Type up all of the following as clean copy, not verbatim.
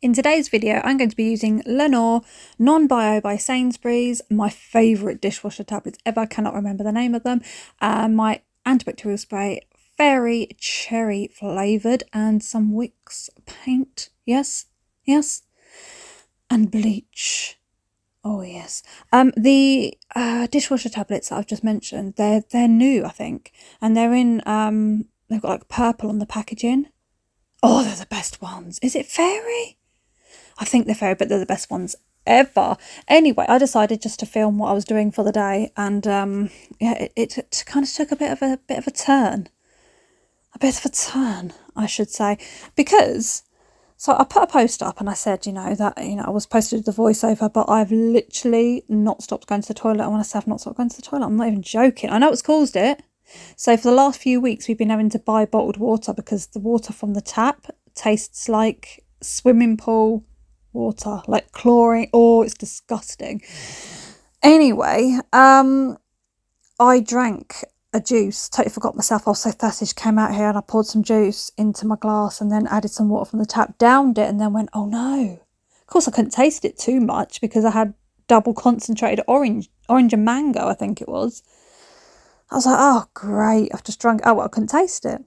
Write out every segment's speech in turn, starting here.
In today's video, I'm going to be using Lenore Non-Bio by Sainsbury's, my favourite dishwasher tablets ever, cannot remember the name of them, my antibacterial spray, fairy cherry flavoured, and some Wicks paint, yes, and bleach. Oh yes. The dishwasher tablets that I've just mentioned, they're new, I think, and they're in they've got like purple on the packaging. Oh, they're the best ones. Is it fairy? I think they're fairy, but they're the best ones ever. Anyway, I decided just to film what I was doing for the day, and yeah, it kind of took a bit of a turn, I should say, because. So I put a post up and I said, that I was supposed to do the voiceover, but I've literally not stopped going to the toilet. And when I say I've not stopped going to the toilet, I'm not even joking. I know what's caused it. So for the last few weeks, we've been having to buy bottled water because the water from the tap tastes like swimming pool water, like chlorine. Oh, it's disgusting. Anyway, I drank a juice, totally forgot myself. I was so thirsty, she came out here and I poured some juice into my glass and then added some water from the tap, downed it, and then went, oh no. Of course I couldn't taste it too much because I had double concentrated orange and mango, I think it was. I was like, oh great, I've just drunk. Oh well, I couldn't taste it.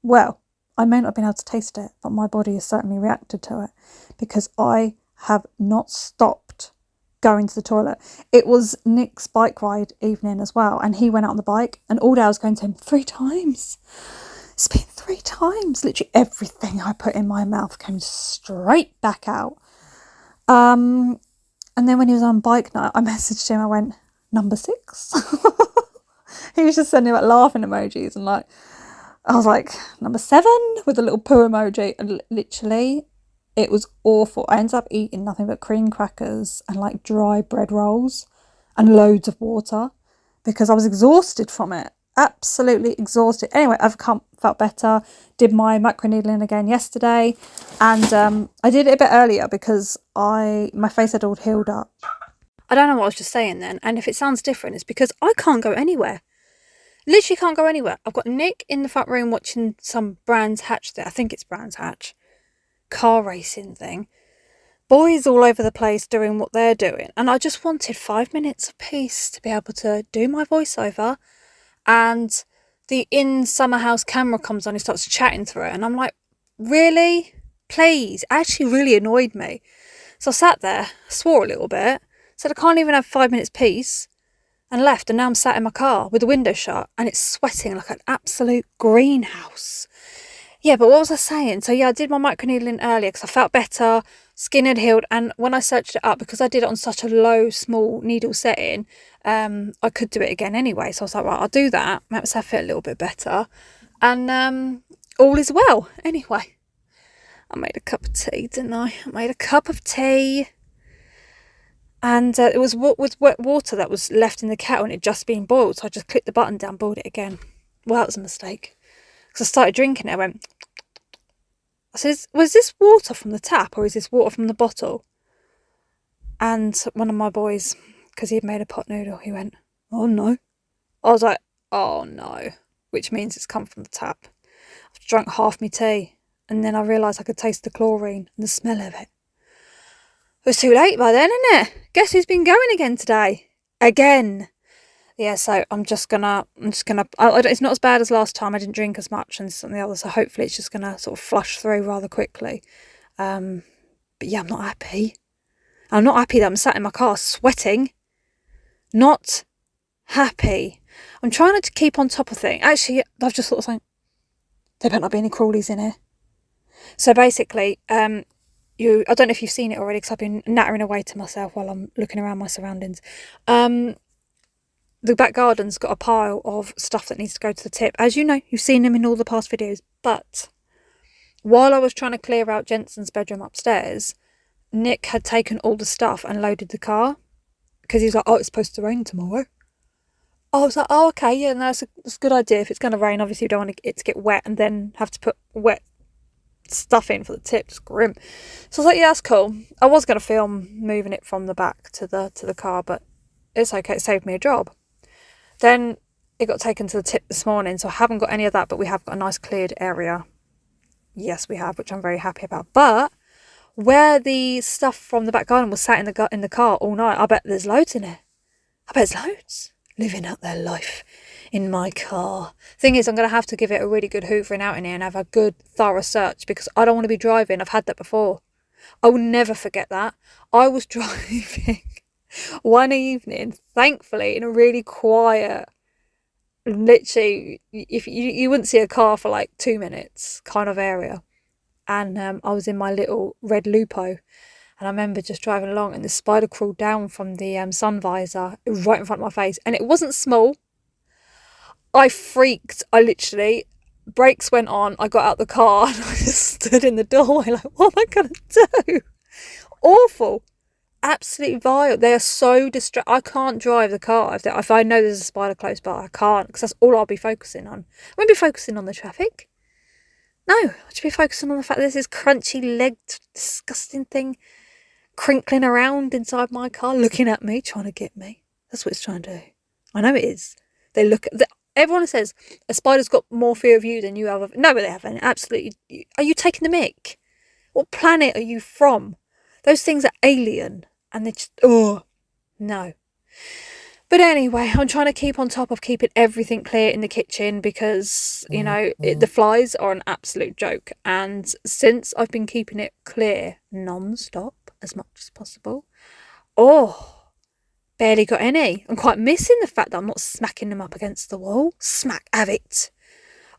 Well, I may not have been able to taste it, but my body has certainly reacted to it because I have not stopped going to the toilet. It was Nick's bike ride evening as well, and he went out on the bike, and all day I was going to him 3 times. It's been 3 times. Literally everything I put in my mouth came straight back out. And then when he was on bike night, I messaged him. I went, number 6. He was just sending like laughing emojis, and I was like, number 7 with a little poo emoji, and literally it was awful. I ended up eating nothing but cream crackers and like dry bread rolls and loads of water because I was exhausted from it. Absolutely exhausted. Anyway, I've felt better. Did my microneedling again yesterday, and I did it a bit earlier because my face had all healed up. I don't know what I was just saying then, and if it sounds different, it's because I can't go anywhere. Literally can't go anywhere. I've got Nick in the front room watching some Brands Hatch there. I think it's Brands Hatch. Car racing thing. Boys all over the place doing what they're doing, and I just wanted 5 minutes of peace to be able to do my voiceover, and the in summer house camera comes on, he starts chatting through it, and I'm like, really? Please? It actually really annoyed me. So I sat there, swore a little bit, said I can't even have 5 minutes peace, and left, and now I'm sat in my car with the window shut and it's sweating like an absolute greenhouse. Yeah, but what was I saying? So yeah, I did my microneedling earlier because I felt better, skin had healed, and when I searched it up, because I did it on such a low, small needle setting, I could do it again anyway. So I was like, right, I'll do that, make myself feel a little bit better, and all is well. Anyway, I made a cup of tea, didn't I? I made a cup of tea, and it was with wet water that was left in the kettle and it had just been boiled, so I just clicked the button down, boiled it again. Well, that was a mistake. Because I started drinking it, I went, I said, was this water from the tap or is this water from the bottle? And one of my boys, because he had made a pot noodle, he went, oh no. I was like, oh no, which means it's come from the tap. I've drunk half my tea, and then I realised I could taste the chlorine and the smell of it. It was too late by then, isn't it? Guess who's been going again today? Again. Yeah, so I'm just gonna, it's not as bad as last time. I didn't drink as much and something else, so hopefully it's just gonna sort of flush through rather quickly. But yeah, I'm not happy. I'm not happy that I'm sat in my car sweating. Not happy. I'm trying to keep on top of things. Actually, I've just thought of something. There better not be any crawlies in here. So basically, I don't know if you've seen it already because I've been nattering away to myself while I'm looking around my surroundings. The back garden's got a pile of stuff that needs to go to the tip. As you know, you've seen them in all the past videos. But while I was trying to clear out Jensen's bedroom upstairs, Nick had taken all the stuff and loaded the car. Because he's like, oh, it's supposed to rain tomorrow. I was like, oh, okay, yeah, no, that's a good idea. If it's going to rain, obviously you don't want it to get wet and then have to put wet stuff in for the tip. It's grim. So I was like, yeah, that's cool. I was going to film moving it from the back to the car, but it's okay. It saved me a job. Then it got taken to the tip this morning, so I haven't got any of that, but we have got a nice cleared area. Yes, we have, which I'm very happy about. But where the stuff from the back garden was sat in the car all night. I bet there's loads in it. I bet there's loads living out their life in my car. Thing is, I'm going to have to give it a really good hoovering out in here and have a good thorough search, because I don't want to be driving. I've had that before. I will never forget that. I was driving one evening, thankfully, in a really quiet, literally, if you wouldn't see a car for like 2 minutes kind of area. And I was in my little red Lupo. And I remember just driving along and the spider crawled down from the sun visor right in front of my face. And it wasn't small. I freaked. I literally, brakes went on. I got out the car and I just stood in the doorway like, what am I going to do? Awful. Absolutely vile. They are so distracted. I can't drive the car if I know there's a spider close by. I can't, because that's all I'll be focusing on. I won't be focusing on the traffic. No, I should be focusing on the fact that there's this crunchy legged disgusting thing crinkling around inside my car, looking at me, trying to get me. That's what it's trying to do. I know it is. They look at everyone says a spider's got more fear of you than you have of. No, but they haven't. Absolutely. Are you taking the mick? What planet are you from? Those things are alien. And they just, oh, no. But anyway, I'm trying to keep on top of keeping everything clear in the kitchen, because, you know, the flies are an absolute joke. And since I've been keeping it clear non-stop as much as possible, barely got any. I'm quite missing the fact that I'm not smacking them up against the wall. Smack, have it.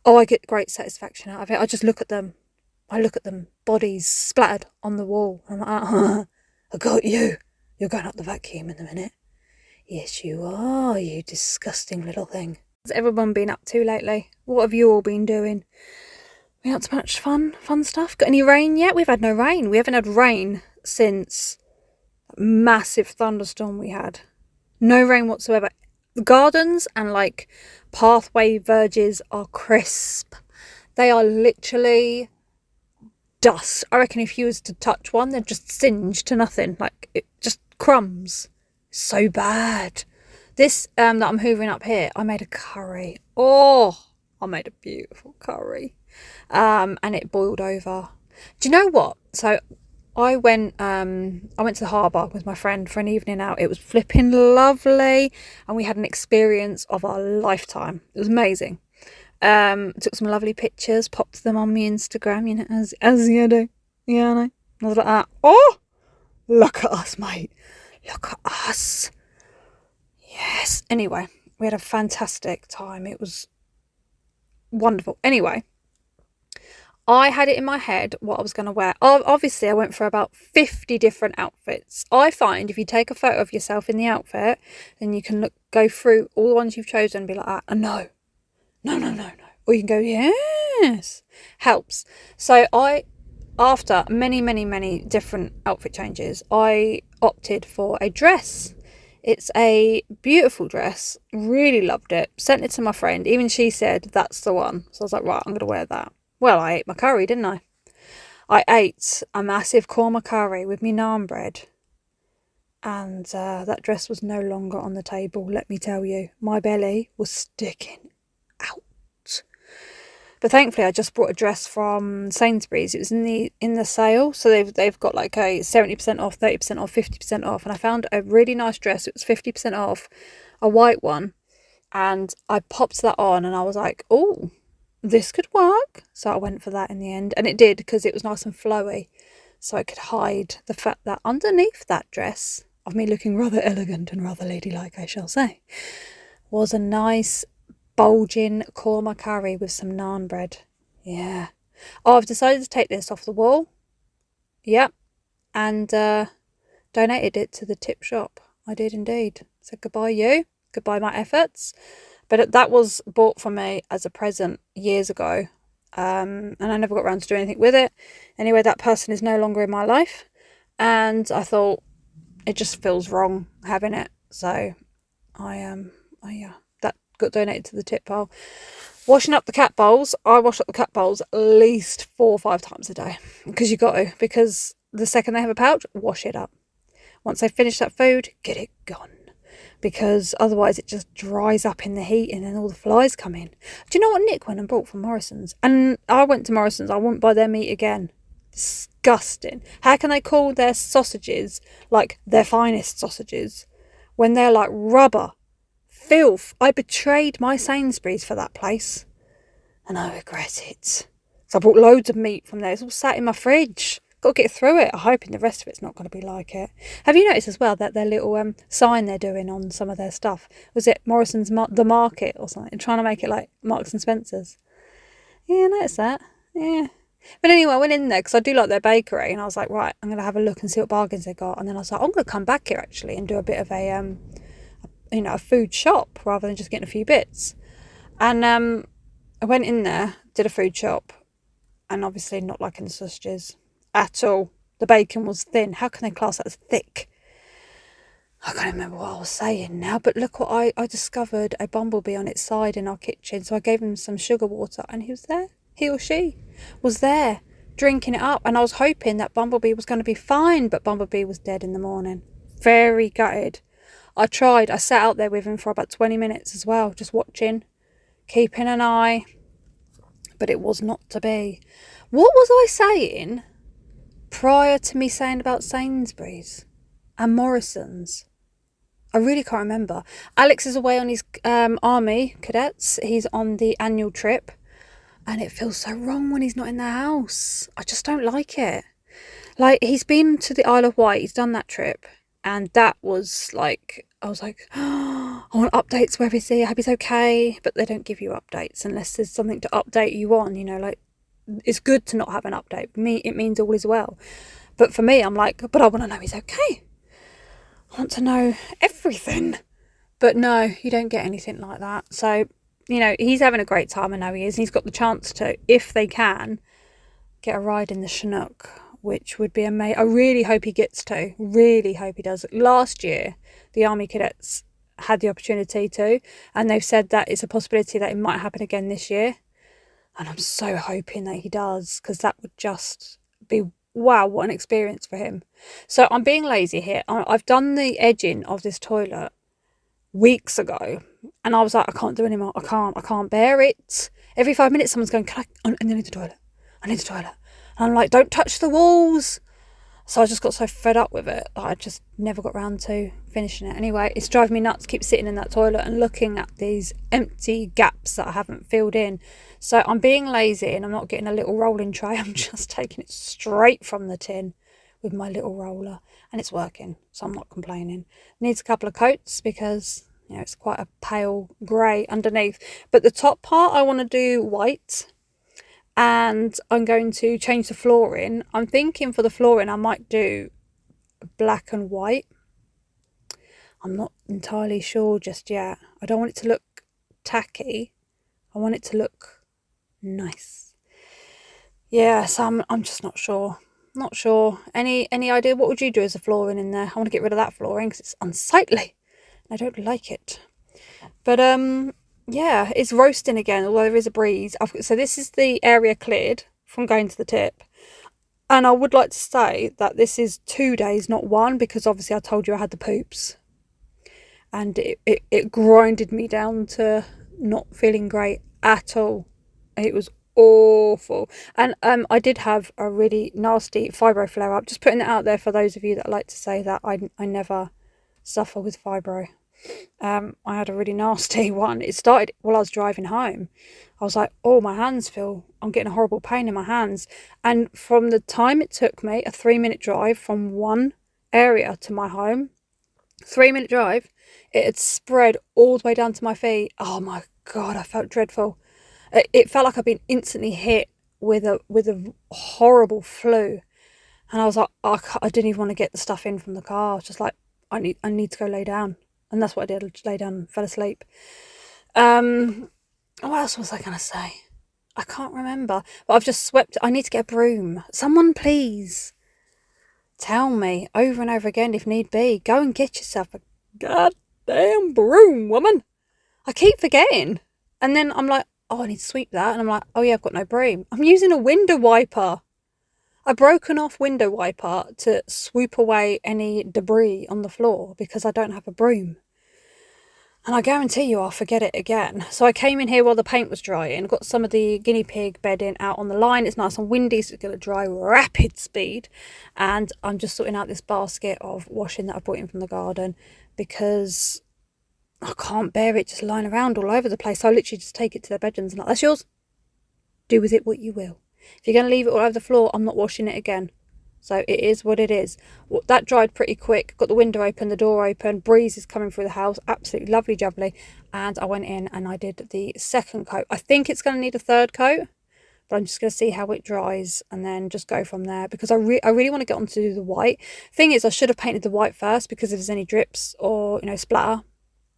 Oh, I get great satisfaction out of it. I just look at them. Bodies splattered on the wall. I'm like, I got you. You're going up the vacuum in a minute. Yes, you are, you disgusting little thing. What's everyone been up to lately? What have you all been doing? Been up to much fun stuff? Got any rain yet? We've had no rain. We haven't had rain since that massive thunderstorm we had. No rain whatsoever. The gardens and like pathway verges are crisp. They are literally dust. I reckon if you was to touch one, they'd just singe to nothing. Like, it just crumbs. So bad. This that I'm hoovering up here, I made a curry. I made a beautiful curry. And it boiled over. Do you know what? So I went to the harbour with my friend for an evening out. It was flipping lovely, and we had an experience of our lifetime. It was amazing. Took some lovely pictures, popped them on my Instagram, you know, as you do. Yeah, I know. I was like that. Oh, look at us, mate. Look at us. Yes. Anyway, we had a fantastic time. It was wonderful. Anyway, I had it in my head what I was going to wear. Obviously, I went for about 50 different outfits. I find if you take a photo of yourself in the outfit, then you can go through all the ones you've chosen and be like, no. Or you can go, yes. Helps. So after many different outfit changes, I opted for a dress. It's a beautiful dress. Really loved it. Sent it to my friend. Even she said, that's the one. So I was like, right, I'm going to wear that. Well, I ate my curry, didn't I? I ate a massive korma curry with me naan bread. And that dress was no longer on the table, let me tell you. My belly was sticking out. But thankfully, I just brought a dress from Sainsbury's. It was in the sale, so they've got like a 70% off, 30% off, 50% off, and I found a really nice dress. It was 50% off, a white one, and I popped that on, and I was like, oh, this could work. So I went for that in the end, and it did, because it was nice and flowy, so I could hide the fact that underneath that dress, of me looking rather elegant and rather ladylike, I shall say, was a nice bulging korma curry with some naan bread. Yeah. Oh, I've decided to take this off the wall. Yep. And donated it to the tip shop. I did indeed. So goodbye you. Goodbye my efforts. But that was bought for me as a present years ago. And I never got around to doing anything with it. Anyway, that person is no longer in my life. And I thought it just feels wrong having it. So that got donated to the tip pile. Washing up the cat bowls. I wash up the cat bowls at least 4 or 5 times a day, because you got to, because the second they have a pouch, wash it up. Once they finish that food, get it gone, because otherwise it just dries up in the heat and then all the flies come in. Do you know what Nick went and bought from Morrison's? And I went to Morrison's. I wouldn't buy their meat again. disgusting. How can they call their sausages like their finest sausages when they're like rubber? Filth. I betrayed my Sainsbury's for that place. And I regret it. So I bought loads of meat from there. It's all sat in my fridge. Got to get through it. I'm hoping the rest of it's not going to be like it. Have you noticed as well that their little sign they're doing on some of their stuff? Was it Morrison's The Market or something? Trying to make it like Marks and Spencer's. Yeah, I noticed that. Yeah. But anyway, I went in there because I do like their bakery. And I was like, right, I'm going to have a look and see what bargains they got. And then I was like, I'm going to come back here actually and do a bit of a food shop rather than just getting a few bits. And I went in there, did a food shop. And obviously not liking the sausages at all. The bacon was thin. How can they class that as thick? I can't remember what I was saying now, but look what I discovered a bumblebee on its side in our kitchen. So I gave him some sugar water and he was there. He or she was there drinking it up. And I was hoping that Bumblebee was going to be fine, but Bumblebee was dead in the morning. Very gutted. I tried. I sat out there with him for about 20 minutes as well, just watching, keeping an eye. But it was not to be. What was I saying prior to me saying about Sainsbury's and Morrison's? I really can't remember. Alex is away on his army cadets. He's on the annual trip. And it feels so wrong when he's not in the house. I just don't like it. Like, he's been to the Isle of Wight. He's done that trip. And that was like, I was like, oh, I want updates. Where is he? I hope he's okay. But they don't give you updates unless there's something to update you on. You know, like, it's good to not have an update. For me, it means all is well. But for me, I'm like, but I want to know he's okay. I want to know everything. But no, you don't get anything like that. So, you know, he's having a great time. I know he is. And he's got the chance to, if they can, get a ride in the Chinook, which would be amazing. I really hope he gets to. Really hope he does. Last year, the Army cadets had the opportunity to, and they've said that it's a possibility that it might happen again this year. And I'm so hoping that he does, because that would just be, wow, what an experience for him. So I'm being lazy here. I've done the edging of this toilet weeks ago, and I was like, I can't do anymore. I can't bear it. Every 5 minutes someone's going, I need the toilet. I need the toilet. And I'm like, don't touch the walls. So I just got so fed up with it that I just never got round to finishing it. Anyway, it's driving me nuts to keep sitting in that toilet and looking at these empty gaps that I haven't filled in. So I'm being lazy and I'm not getting a little rolling tray. I'm just taking it straight from the tin with my little roller, and it's working, so I'm not complaining. Needs a couple of coats because, you know, it's quite a pale grey underneath. But the top part I want to do white, and I'm going to change the flooring. I'm thinking for the flooring I might do black and white. I'm not entirely sure just yet. I don't want it to look tacky. I want it to look nice. Yeah, so I'm just not sure. Not sure. Any idea? What would you do as a flooring in there? I want to get rid of that flooring because it's unsightly. I don't like it. But yeah, it's roasting again, although there is a breeze. So this is the area cleared from going to the tip. And I would like to say that this is 2 days, not one, because obviously I told you I had the poops. And it grinded me down to not feeling great at all. It was awful. And I did have a really nasty fibro flare up. Just putting it out there for those of you that like to say that I never suffer with fibro. I had a really nasty one. It started while I was driving home. I was like, oh, my hands I'm getting a horrible pain in my hands. And from the time it took me, a 3-minute drive from one area to my home, 3-minute drive, it had spread all the way down to my feet. Oh my God, I felt dreadful. It felt like I'd been instantly hit with a horrible flu. And I was like, I didn't even want to get the stuff in from the car. I was just like, I need to go lay down. And that's what I did. I just lay down and fell asleep. What else was I going to say? I can't remember. But I've just swept. I need to get a broom. Someone please tell me over and over again if need be. Go and get yourself a goddamn broom, woman. I keep forgetting. And then I'm like, oh, I need to sweep that. And I'm like, oh yeah, I've got no broom. I'm using a window wiper. A broken off window wiper to swoop away any debris on the floor because I don't have a broom. And I guarantee you I'll forget it again. So I came in here while the paint was drying, got some of the guinea pig bedding out on the line. It's nice and windy, so it's going to dry rapid speed. And I'm just sorting out this basket of washing that I brought in from the garden because I can't bear it just lying around all over the place. So I literally just take it to their bedrooms and like, that's yours. Do with it what you will. If you're going to leave it all over the floor, I'm not washing it again. So it is what it is. Well, that dried pretty quick. Got the window open, the door open. Breeze is coming through the house. Absolutely lovely jubbly. And I went in and I did the second coat. I think it's going to need a third coat, but I'm just going to see how it dries and then just go from there, because I really want to get on to do the white. Thing is, I should have painted the white first, because if there's any drips or, you know, splatter,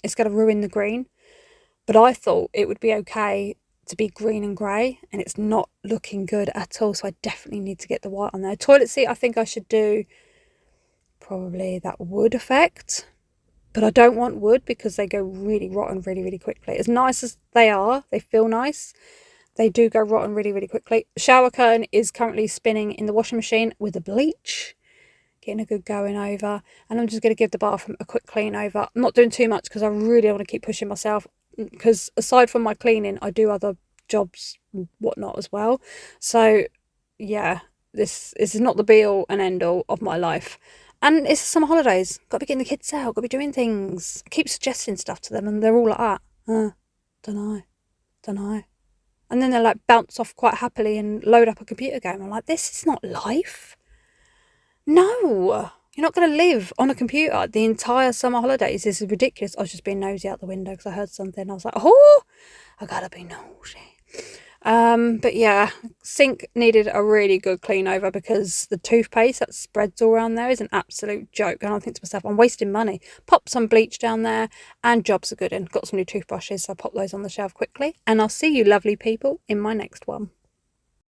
it's going to ruin the green. But I thought it would be okay to be green and grey, and it's not looking good at all, so I definitely need to get the white on there. Toilet seat, I think I should do probably that wood effect, but I don't want wood because they go really rotten really quickly. As nice as they are, they feel nice, they do go rotten really quickly. Shower curtain is currently spinning in the washing machine with the bleach, getting a good going over, and I'm just going to give the bathroom a quick clean over. I'm not doing too much because I really want to keep pushing myself, because aside from my cleaning, I do other jobs and whatnot as well. So yeah, this is not the be all and end all of my life. And it's the summer holidays. Got to be getting the kids out. Got to be doing things. I keep suggesting stuff to them and they're all like that. Don't know. And then they'll like bounce off quite happily and load up a computer game. I'm like, this is not life. No. You're not going to live on a computer the entire summer holidays. This is ridiculous. I was just being nosy out the window because I heard something. I was like, oh, I gotta be nosy. But yeah, sink needed a really good clean over because the toothpaste that spreads all around there is an absolute joke. And I think to myself, I'm wasting money. Pop some bleach down there and jobs are good. And got some new toothbrushes, so I'll pop those on the shelf quickly. And I'll see you lovely people in my next one.